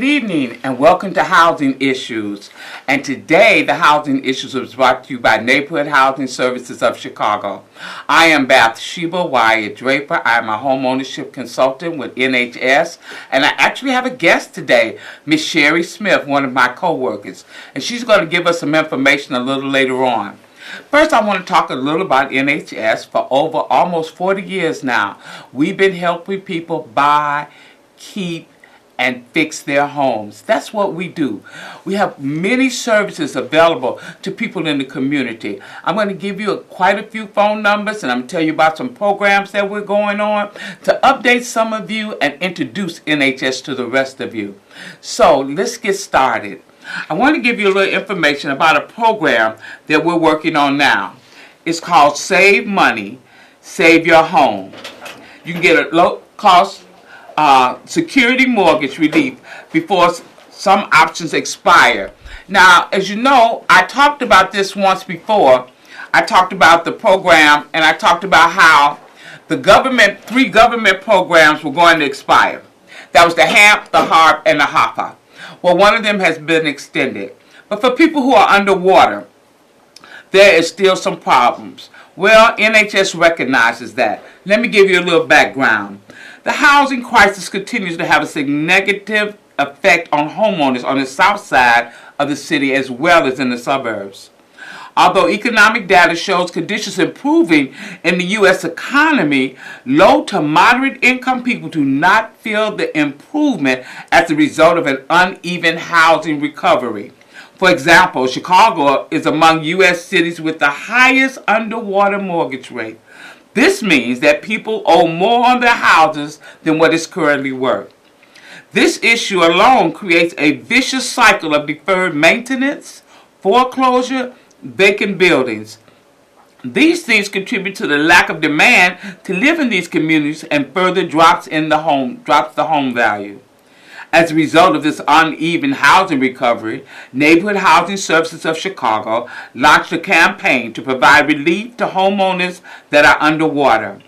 Good evening and welcome to Housing Issues. And today the Housing Issues is brought to you by Neighborhood Housing Services of Chicago. I am Bathsheba Wyatt Draper. I am a home ownership consultant with NHS, and I actually have a guest today, Miss Sherry Smith, one of my co-workers, and she's going to give us some information a little later on. First, I want to talk a little about NHS. For over almost 40 years now, we've been helping people buy, keep, and fix their homes. That's what we do. We have many services available to people in the community. I'm going to give you quite a few phone numbers, and I'm going to tell you about some programs that we're going on to update some of you and introduce NHS to the rest of you. So let's get started. I want to give you a little information about a program that we're working on now. It's called Save Money, Save Your Home. You can get a low-cost security mortgage relief before some options expire. Now, as you know, I talked about this once before. I talked about the program, and I talked about how the three government programs were going to expire. That was the HAMP, the HARP, and the HAPA. Well, one of them has been extended. But for people who are underwater, there is still some problems. Well, NHS recognizes that. Let me give you a little background. The housing crisis continues to have a negative effect on homeowners on the south side of the city as well as in the suburbs. Although economic data shows conditions improving in the U.S. economy, low to moderate income people do not feel the improvement as a result of an uneven housing recovery. For example, Chicago is among U.S. cities with the highest underwater mortgage rate. This means that people owe more on their houses than what is currently worth. This issue alone creates a vicious cycle of deferred maintenance, foreclosure, vacant buildings. These things contribute to the lack of demand to live in these communities and further drops the home value. As a result of this uneven housing recovery, Neighborhood Housing Services of Chicago launched a campaign to provide relief to homeowners that are underwater,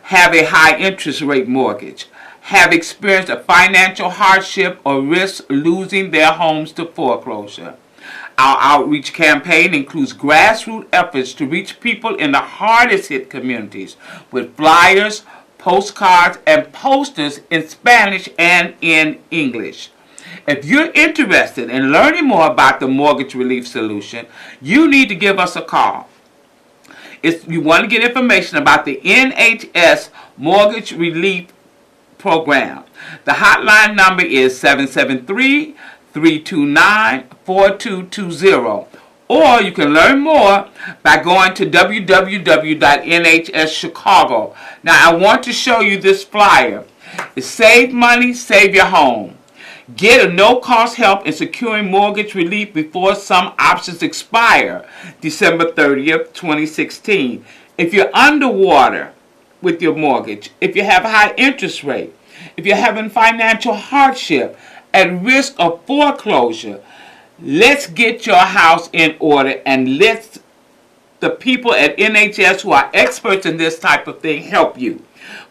have a high interest rate mortgage, have experienced a financial hardship, or risk losing their homes to foreclosure. Our outreach campaign includes grassroots efforts to reach people in the hardest hit communities with flyers, postcards, and posters in Spanish and in English. If you're interested in learning more about the mortgage relief solution, you need to give us a call. If you want to get information about the NHS Mortgage Relief Program, the hotline number is 773-329-4220. Or you can learn more by going to www.nhschicago. Now, I want to show you this flyer. It's Save Money, Save Your Home. Get a no-cost help in securing mortgage relief before some options expire, December 30th, 2016. If you're underwater with your mortgage, if you have a high interest rate, if you're having financial hardship, at risk of foreclosure, let's get your house in order, and let the people at NHS who are experts in this type of thing help you.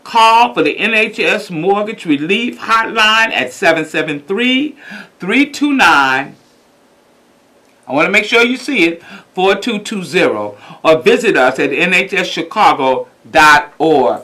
Call for the NHS Mortgage Relief Hotline at 773-329, I want to make sure you see it, 4220, or visit us at nhschicago.org.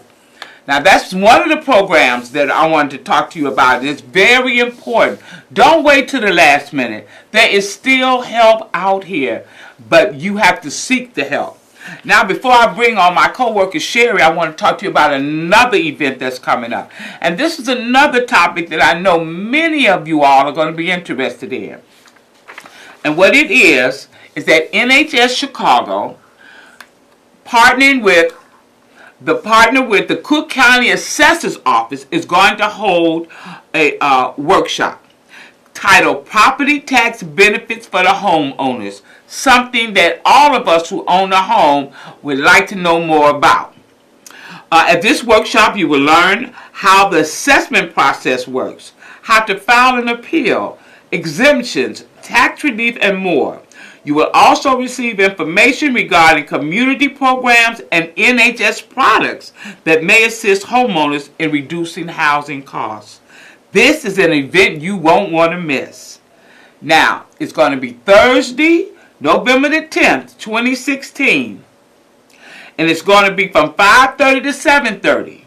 Now, that's one of the programs that I wanted to talk to you about. It's very important. Don't wait till the last minute. There is still help out here, but you have to seek the help. Now, before I bring on my co-worker Sherry, I want to talk to you about another event that's coming up. And this is another topic that I know many of you all are going to be interested in. And what it is that NHS Chicago, partner with the Cook County Assessor's Office, is going to hold a workshop titled Property Tax Benefits for the Homeowners, something that all of us who own a home would like to know more about. At this workshop, you will learn how the assessment process works, how to file an appeal, exemptions, tax relief, and more. You will also receive information regarding community programs and NHS products that may assist homeowners in reducing housing costs. This is an event you won't want to miss. Now, it's going to be Thursday, November the 10th, 2016. And it's going to be from 5:30 to 7:30.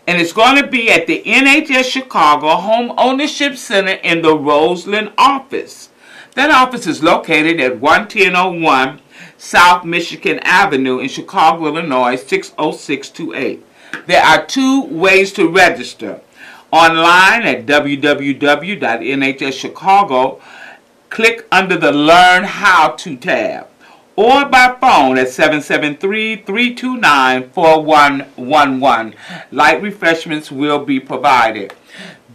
And it's going to be at the NHS Chicago Home Ownership Center in the Roseland office. That office is located at 1001 South Michigan Avenue in Chicago, Illinois, 60628. There are 2 ways to register. Online at www.nhschicago. Click under the Learn How To tab. Or by phone at 773-329-4111. Light refreshments will be provided.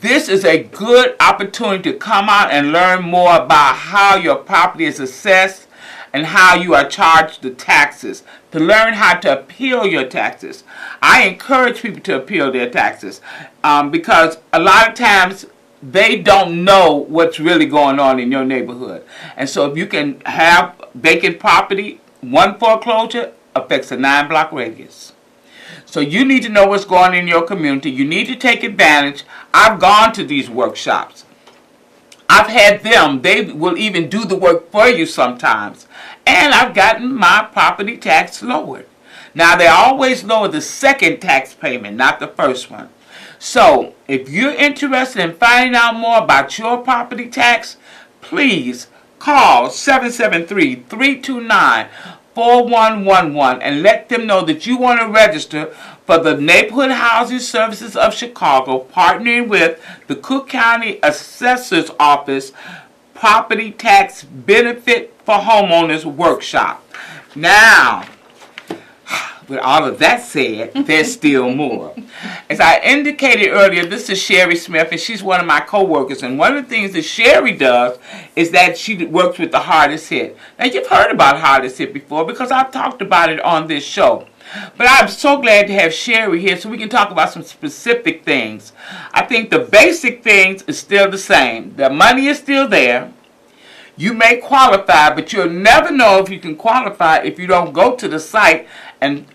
This is a good opportunity to come out and learn more about how your property is assessed and how you are charged the taxes, to learn how to appeal your taxes. I encourage people to appeal their taxes because a lot of times they don't know what's really going on in your neighborhood. And so if you can have vacant property, one foreclosure affects a 9-block radius. So you need to know what's going on in your community. You need to take advantage. I've gone to these workshops. I've had them. They will even do the work for you sometimes. And I've gotten my property tax lowered. Now, they always lower the second tax payment, not the first one. So, if you're interested in finding out more about your property tax, please call 773-329-4111 and let them know that you want to register for the Neighborhood Housing Services of Chicago, partnering with the Cook County Assessor's Office Property Tax Benefit for Homeowners Workshop. Now, with all of that said, there's still more. As I indicated earlier, this is Sherry Smith, and she's one of my co-workers. And one of the things that Sherry does is that she works with the hardest hit. Now, you've heard about hardest hit before because I've talked about it on this show. But I'm so glad to have Sherry here so we can talk about some specific things. I think the basic things is still the same. The money is still there. You may qualify, but you'll never know if you can qualify if you don't go to the site and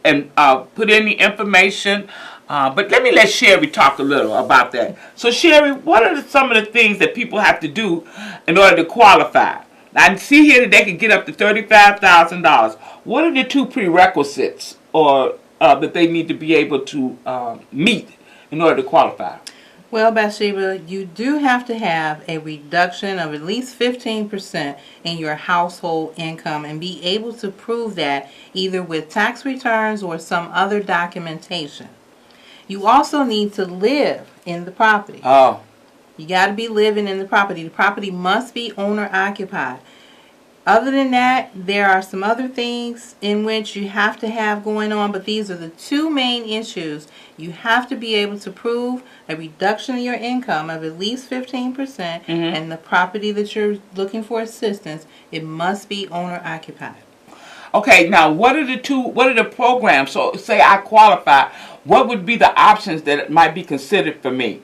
put in the information. But let Sherry talk a little about that. So Sherry, what are some of the things that people have to do in order to qualify? I see here that they can get up to $35,000. What are the 2 prerequisites or that they need to be able to meet in order to qualify? Well, Bathsheba, you do have to have a reduction of at least 15% in your household income and be able to prove that either with tax returns or some other documentation. You also need to live in the property. Oh. You got to be living in the property. The property must be owner occupied. Other than that, there are some other things in which you have to have going on, but these are the 2 main issues. You have to be able to prove a reduction in your income of at least 15%, and the property that you're looking for assistance, it must be owner occupied. Okay, now what are the programs? So say I qualify, what would be the options that might be considered for me?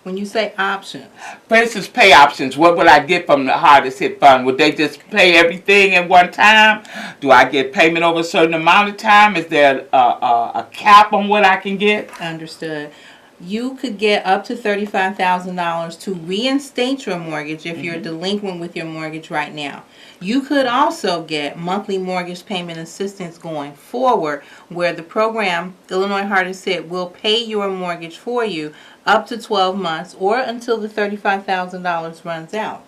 When you say options, for instance, pay options, what would I get from the hardest hit fund? Would they just pay everything at one time? Do I get payment over a certain amount of time? Is there a cap on what I can get? Understood. You could get up to $35,000 to reinstate your mortgage if you're delinquent with your mortgage right now. You could also get monthly mortgage payment assistance going forward, where the program, Illinois Hardest Hit, will pay your mortgage for you up to 12 months or until the $35,000 runs out.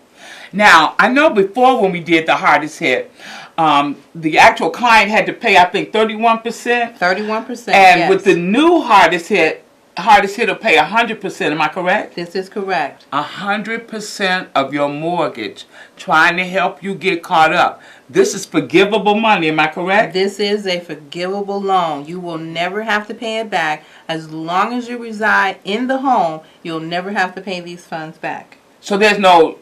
Now, I know before when we did the hardest hit, the actual client had to pay, I think, 31%. 31%, and yes. With the new hardest hit will pay 100%. Am I correct? This is correct. 100% of your mortgage, trying to help you get caught up. This is forgivable money. Am I correct? This is a forgivable loan. You will never have to pay it back. As long as you reside in the home, you'll never have to pay these funds back. So there's no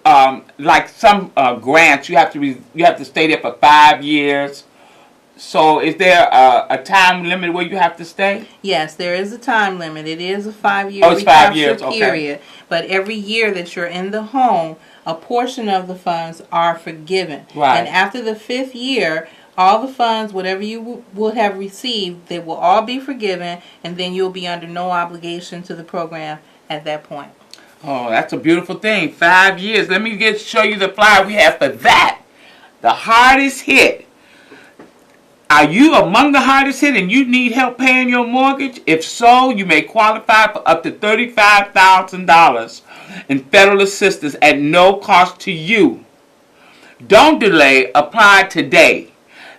like some grants. You have to stay there for 5 years. So is there a time limit where you have to stay? Yes, there is a time limit. It is a 5-year it's 5 years, period. Okay. But every year that you're in the home, a portion of the funds are forgiven. Right. And after the 5th year, all the funds, whatever you would have received, they will all be forgiven, and then you'll be under no obligation to the program at that point. Oh, that's a beautiful thing. 5 years. Let me show you the flyer we have for that. The hardest hit. Are you among the hardest hit and you need help paying your mortgage? If so, you may qualify for up to $35,000 in federal assistance at no cost to you. Don't delay. Apply today.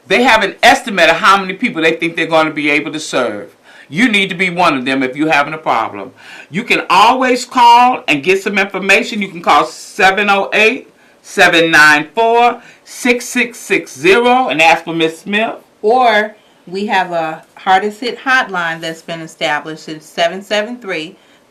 They have an estimate of how many people they think they're going to be able to serve. You need to be one of them if you're having a problem. You can always call and get some information. You can call 708-794-6660 and ask for Miss Smith. Or we have a hardest hit hotline that's been established. It's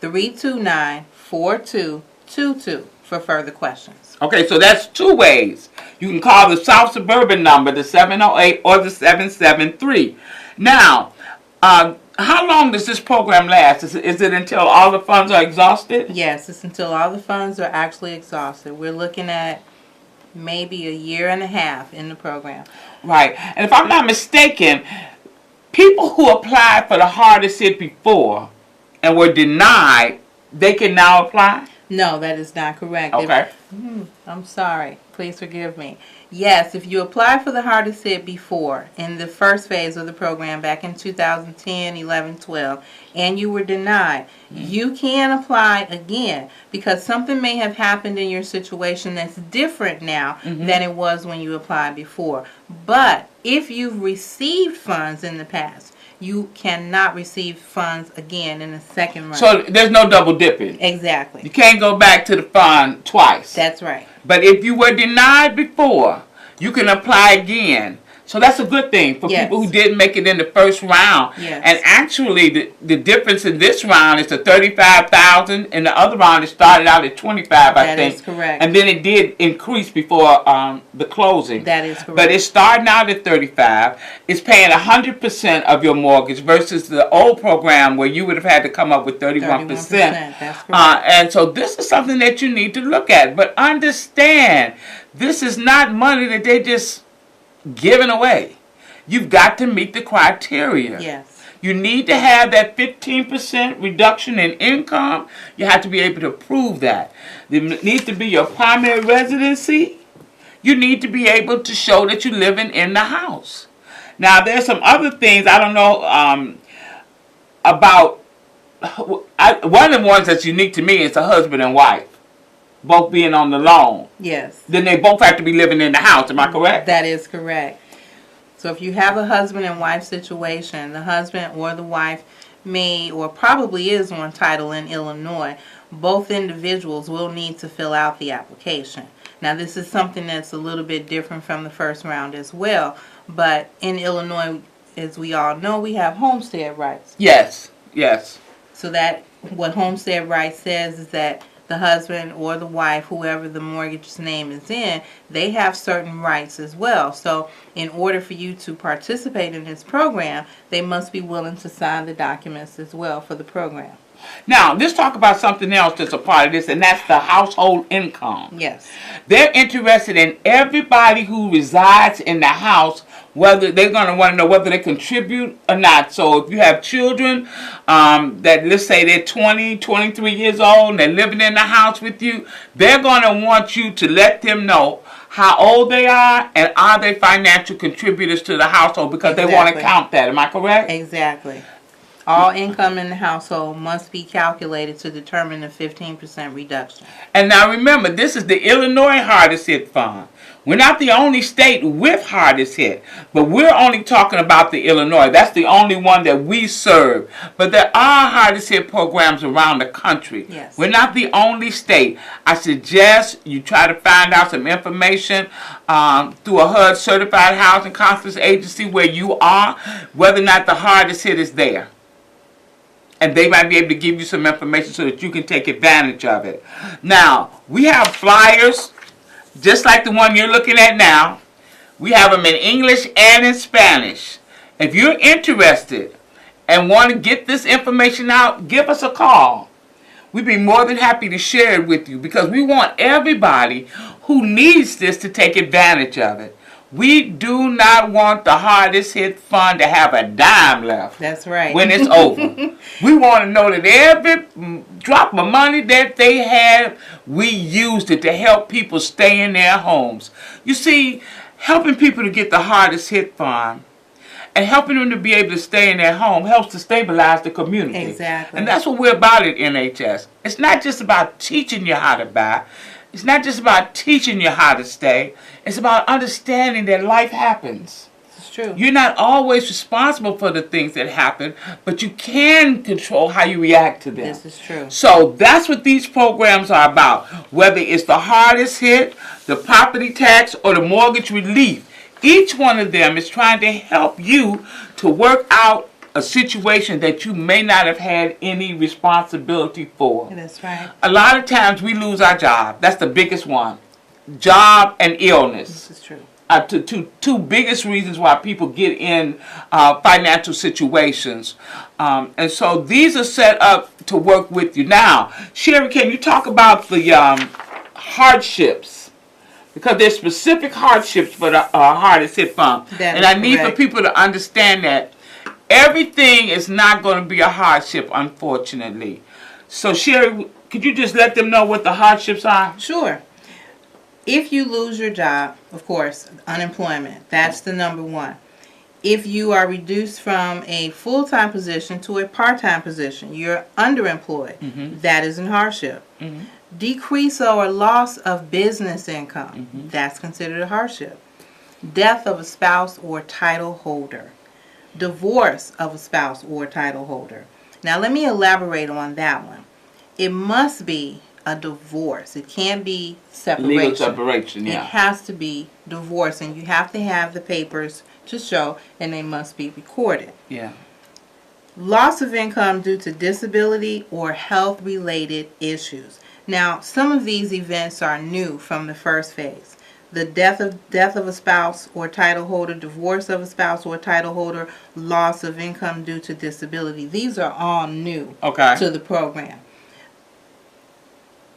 773-329-4222 for further questions. Okay, so that's two ways. You can call the South Suburban number, the 708 or the 773. Now, how long does this program last? Is it until all the funds are exhausted? Yes, it's until all the funds are actually exhausted. We're looking at maybe a year and a half in the program. Right. And if I'm not mistaken, people who applied for the hardest hit before and were denied, they can now apply? No, that is not correct. Okay. I'm sorry. Please forgive me. Yes, if you applied for the hardest hit before in the first phase of the program back in 2010, 11, 12, and you were denied, you can apply again because something may have happened in your situation that's different now than it was when you applied before. But if you've received funds in the past, you cannot receive funds again in the second round. So there's no double dipping. Exactly. You can't go back to the fund twice. That's right. But if you were denied before, you can apply again. So that's a good thing for people who didn't make it in the first round. Yes. And actually, the difference in this round is the $35,000, and the other round it started out at $25,000, I think. That is correct. And then it did increase before the closing. That is correct. But it's starting out at $35,000. It's paying 100% of your mortgage versus the old program where you would have had to come up with 31%. That's correct. And so this is something that you need to look at. But understand, this is not money that they just given away. You've got to meet the criteria. Yes. You need to have that 15% reduction in income. You have to be able to prove that. There needs to be your primary residency. You need to be able to show that you're living in the house. Now, there's some other things I don't know about. One of the ones that's unique to me is a husband and wife both being on the loan. Yes. Then they both have to be living in the house. Am I correct? That is correct. So if you have a husband and wife situation, the husband or the wife may or probably is on title in Illinois, both individuals will need to fill out the application. Now this is something that's a little bit different from the first round as well, but in Illinois, as we all know, we have homestead rights. Yes. Yes. So that what homestead rights says is that the husband or the wife, whoever the mortgage's name is in, they have certain rights as well. So in order for you to participate in this program, they must be willing to sign the documents as well for the program. Now, let's talk about something else that's a part of this, and that's the household income. Yes. They're interested in everybody who resides in the house, whether they're going to want to know whether they contribute or not. So if you have children that, let's say they're 20, 23 years old, and they're living in the house with you, they're going to want you to let them know how old they are and are they financial contributors to the household, because they want to count that. Am I correct? Exactly. All income in the household must be calculated to determine the 15% reduction. And now remember, this is the Illinois Hardest Hit Fund. We're not the only state with hardest hit, but we're only talking about the Illinois. That's the only one that we serve. But there are hardest hit programs around the country. Yes. We're not the only state. I suggest you try to find out some information through a HUD Certified Housing Counselors Agency where you are, whether or not the hardest hit is there. And they might be able to give you some information so that you can take advantage of it. Now, we have flyers just like the one you're looking at now. We have them in English and in Spanish. If you're interested and want to get this information out, give us a call. We'd be more than happy to share it with you, because we want everybody who needs this to take advantage of it. We do not want the hardest hit fund to have a dime left That's right. when it's over. We want to know that every drop of money that they have, we used it to help people stay in their homes. You see, helping people to get the hardest hit fund and helping them to be able to stay in their home helps to stabilize the community. Exactly. And that's what we're about at NHS. It's not just about teaching you how to buy. It's not just about teaching you how to stay. It's about understanding that life happens. It's true. You're not always responsible for the things that happen, but you can control how you react to them. This is true. So that's what these programs are about. Whether it's the hardest hit, the property tax, or the mortgage relief, each one of them is trying to help you to work out a situation that you may not have had any responsibility for. That's right. A lot of times we lose our job. That's the biggest one. Job and illness. This is true. Two biggest reasons why people get in financial situations. And so these are set up to work with you. Now, Sherry, can you talk about the hardships? Because there's specific hardships for the hardest hit fund. And I need for people to understand that everything is not going to be a hardship, unfortunately. So, Sherry, could you just let them know what the hardships are? Sure. If you lose your job, of course, unemployment, that's the number one. If you are reduced from a full-time position to a part-time position, you're underemployed, that is a hardship. Decrease or loss of business income, that's considered a hardship. Death of a spouse or title holder. Divorce of a spouse or title holder. Now let me elaborate on that one. It must be a divorce. It can't be separation. Legal separation, yeah. It has to be divorce, and you have to have the papers to show, and they must be recorded. Yeah. Loss of income due to disability or health-related issues. Now, some of these events are new from the first phase. The death of a spouse or title holder, divorce of a spouse or title holder, loss of income due to disability. These are all new to the program.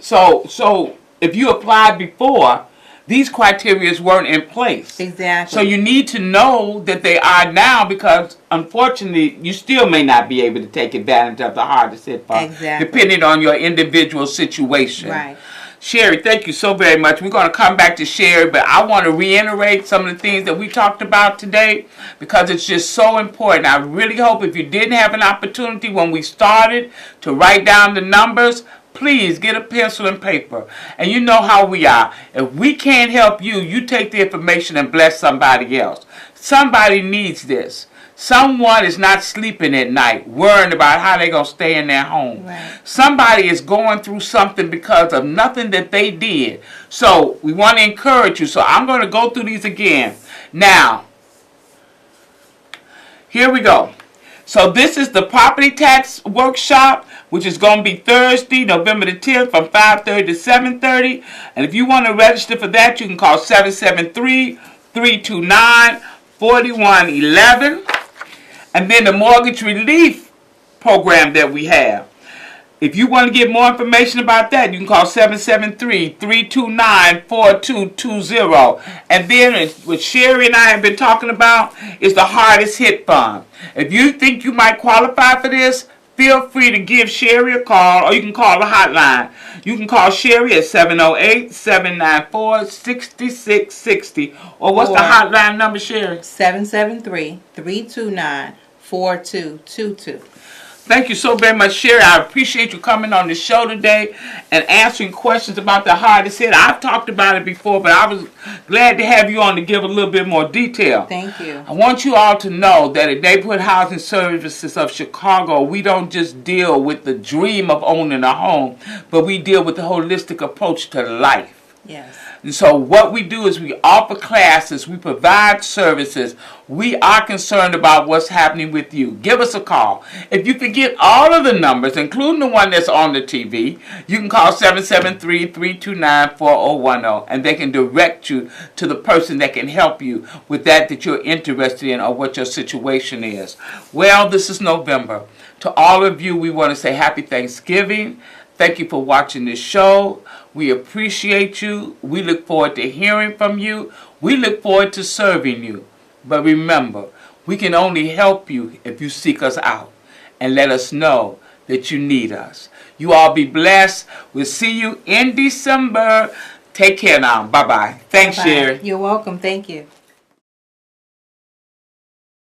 So if you applied before, these criteria weren't in place. Exactly. So you need to know that they are now, because unfortunately you still may not be able to take advantage of the hardest hit fund, depending on your individual situation. Right. Sherry, thank you so very much. We're going to come back to Sherry, but I want to reiterate some of the things that we talked about today, because it's just so important. I really hope if you didn't have an opportunity when we started to write down the numbers, please get a pencil and paper. And you know how we are. If we can't help you, you take the information and bless somebody else. Somebody needs this. Someone is not sleeping at night worrying about how they're going to stay in their home. Right. Somebody is going through something because of nothing that they did. So we want to encourage you. So I'm going to go through these again. Now, here we go. So this is the property tax workshop, which is going to be Thursday, November the 10th from 5:30 to 7:30. And if you want to register for that, you can call 773-329-4111. And then the mortgage relief program that we have. If you want to get more information about that, you can call 773-329-4220. And then what Sherry and I have been talking about is the hardest hit fund. If you think you might qualify for this, feel free to give Sherry a call, or you can call the hotline. You can call Sherry at 708-794-6660. Or what's the hotline number, Sherry? 773-329-4222. Thank you so very much, Sherry. I appreciate you coming on the show today and answering questions about the hardest hit. I've talked about it before, but I was glad to have you on to give a little bit more detail. Thank you. I want you all to know that at Neighborhood Housing Services of Chicago, we don't just deal with the dream of owning a home, but we deal with the holistic approach to life. Yes. And so what we do is we offer classes, we provide services. We are concerned about what's happening with you. Give us a call. If you forget all of the numbers, including the one that's on the TV, you can call 773-329-4010, and they can direct you to the person that can help you with that you're interested in or what your situation is. Well, this is November. To all of you, we want to say Happy Thanksgiving. Thank you for watching this show. We appreciate you. We look forward to hearing from you. We look forward to serving you. But remember, we can only help you if you seek us out and let us know that you need us. You all be blessed. We'll see you in December. Take care now. Bye-bye. Thanks, Bye-bye. Sherry. You're welcome. Thank you.